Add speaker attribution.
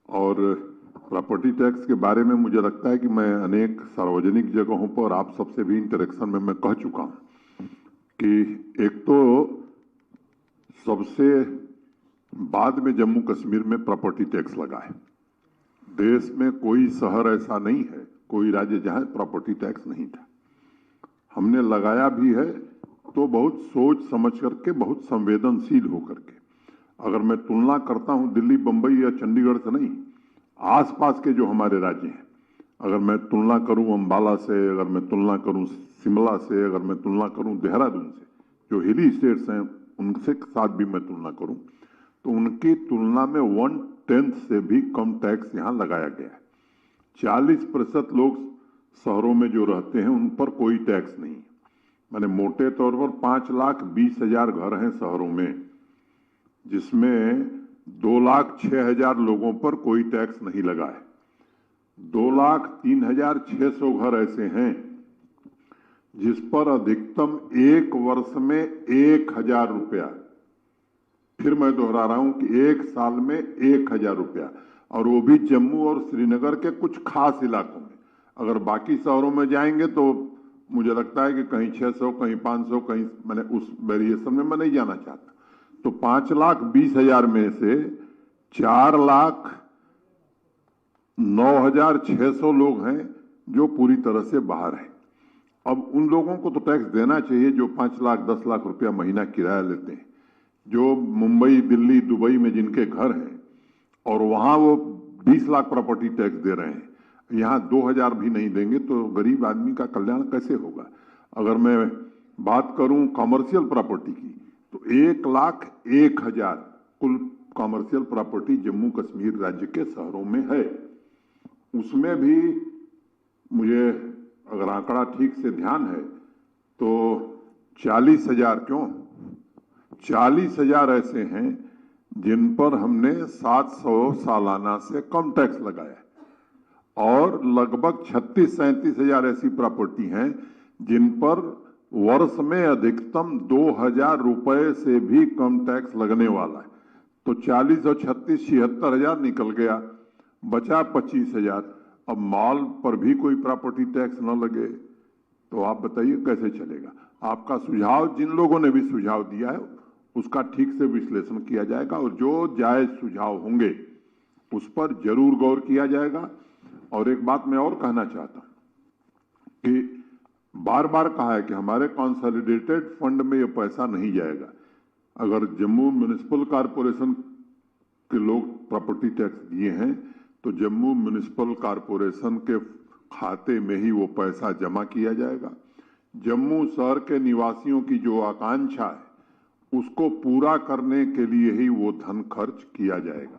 Speaker 1: और property tax के बारे में मुझे लगता है कि मैं अनेक सार्वजनिक जगहों पर आप सबसे भी इंटरेक्शन में मैं कह चुका हूं कि एक तो सबसे बाद में जम्मू कश्मीर में प्रॉपर्टी टैक्स लगा है। देश में कोई शहर ऐसा नहीं है, कोई राज्य जहां प्रॉपर्टी टैक्स नहीं था। हमने लगाया भी है तो बहुत सोच समझ करके, बहुत संवेदनशील होकर के। अगर मैं तुलना करता हूं दिल्ली, बंबई या चंडीगढ़ से नहीं, आसपास के जो हमारे राज्य हैं, अगर मैं तुलना करूं अंबाला से, अगर मैं तुलना करूं शिमला से, अगर मैं तुलना करूं देहरादून से, जो हिली स्टेट्स हैं उनसे साथ भी मैं तुलना करूं, तो उनकी तुलना में 1/10 से भी कम टैक्स यहां लगाया गया है। 40% लोग शहरों में जो रहते हैं उन पर कोई टैक्स नहीं। मैंने मोटे तौर पर 5,20,000 घर हैं शहरों में, जिसमें 2,06,000 लोगों पर कोई टैक्स नहीं लगा है। 2,03,600 घर ऐसे हैं जिस पर अधिकतम एक वर्ष में 1,000 रुपया, फिर मैं दोहरा रहा हूं कि एक साल में 1,000 रुपया, और वो भी जम्मू और श्रीनगर के कुछ खास इलाकों में। अगर बाकी शहरों में जाएंगे तो मुझे लगता है कि कहीं 600, कहीं 500, कहीं, मैंने उस वेरिएशन में मैं नहीं जाना चाहता। तो 5,20,000 में से 4,09,600 लोग हैं जो पूरी तरह से बाहर हैं। अब उन लोगों को तो टैक्स देना चाहिए जो 5 लाख 10 लाख रुपया महीना किराया लेते हैं, जो मुंबई, दिल्ली, दुबई में जिनके घर हैं और वहां वो 20 लाख प्रॉपर्टी टैक्स दे रहे हैं, यहाँ 2,000 भी नहीं देंगे तो गरीब आदमी का कल्याण कैसे होगा। अगर मैं बात करूं कमर्शियल प्रॉपर्टी की, तो 1,01,000 कुल कमर्शियल प्रॉपर्टी जम्मू कश्मीर राज्य के शहरों में है। उसमें भी मुझे अगर आंकड़ा ठीक से ध्यान है तो 40,000, क्यों 40,000 ऐसे हैं जिन पर हमने 700 सालाना से कम टैक्स लगाया है, और लगभग 36-37,000 ऐसी प्रॉपर्टी हैं जिन पर वर्ष में अधिकतम 2,000 रुपए से भी कम टैक्स लगने वाला है। तो 40 और 36 76,000 निकल गया, बचा 25,000। अब मॉल पर भी कोई प्रॉपर्टी टैक्स न लगे तो आप बताइए कैसे चलेगा। आपका सुझाव, जिन लोगों ने भी सुझाव दिया है उसका ठीक से विश्लेषण किया जाएगा और जो जायज सुझाव होंगे उस पर जरूर गौर किया जाएगा। और एक बात मैं और कहना चाहता हूं कि बार बार कहा है कि हमारे कंसोलिडेटेड फंड में ये पैसा नहीं जाएगा। अगर जम्मू म्युनिसिपल कॉरपोरेशन के लोग प्रॉपर्टी टैक्स दिए हैं तो जम्मू म्युनिसिपल कॉरपोरेशन के खाते में ही वो पैसा जमा किया जाएगा। जम्मू शहर के निवासियों की जो आकांक्षा है उसको पूरा करने के लिए ही वो धन खर्च किया जाएगा।